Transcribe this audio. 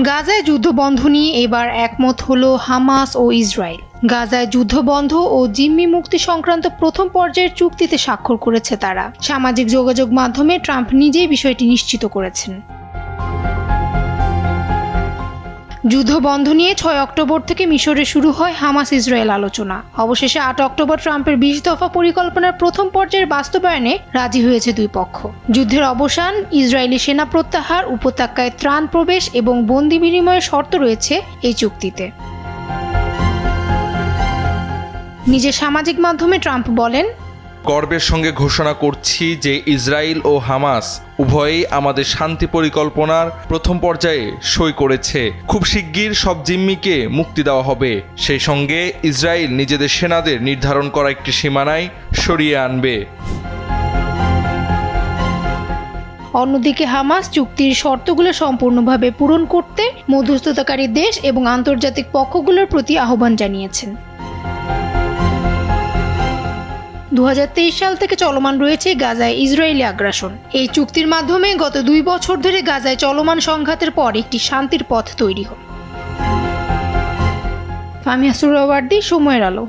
গাজায় যুদ্ধ বন্ধ নিয়ে এবার একমত হলো হামাস ও ইসরায়েল। গাজায় যুদ্ধ বন্ধ ও জিম্মি মুক্তি সংক্রান্ত প্রথম পর্যায়ের চুক্তিতে স্বাক্ষর করেছে তারা। সামাজিক যোগাযোগ মাধ্যমে ট্রাম্প নিজেই বিষয়টি নিশ্চিত করেছেন। যুদ্ধ বন্ধ নিয়ে 6 অক্টোবর থেকে মিশরে শুরু হয় হামাস ইসরায়েল আলোচনা। অবশেষে 8 অক্টোবর ট্রাম্পের 20 দফা পরিকল্পনার প্রথম পর্যায়ের বাস্তবায়নে রাজি হয়েছে দুই পক্ষ। যুদ্ধের অবসান, ইসরায়েলি সেনা প্রত্যাহার, উপত্যকায় ত্রাণ প্রবেশ এবং বন্দি বিনিময়ের শর্ত রয়েছে এই চুক্তিতে। নিজের সামাজিক মাধ্যমে ট্রাম্প বলেন, গর্বের সঙ্গে ঘোষণা করছি যে ইসরায়েল ও হামাস উভয়েই আমাদের শান্তি পরিকল্পনার প্রথম পর্যায়ে সই করেছে। খুব শিগগির সব জিম্মিকে মুক্তি দেওয়া হবে। সেই সঙ্গে ইসরায়েল নিজেদের সেনাদের নির্ধারণ করা একটি সীমানায় সরিয়ে আনবে। অন্যদিকে হামাস চুক্তির শর্তগুলো সম্পূর্ণভাবে পূরণ করতে মধ্যস্থতাকারী দেশ এবং আন্তর্জাতিক পক্ষগুলোর প্রতি আহ্বান জানিয়েছেন। 2023 সাল থেকে চলমান রয়েছে গাজায় ইসরায়েলি আগ্রাসন। এই চুক্তির মাধ্যমে গত 2 বছর ধরে গাজায় চলমান সংঘাতের পর একটি শান্তির পথ তৈরি হয়। ফাহমিয়া সুহরাওয়ার্দী, সময়ের আলো।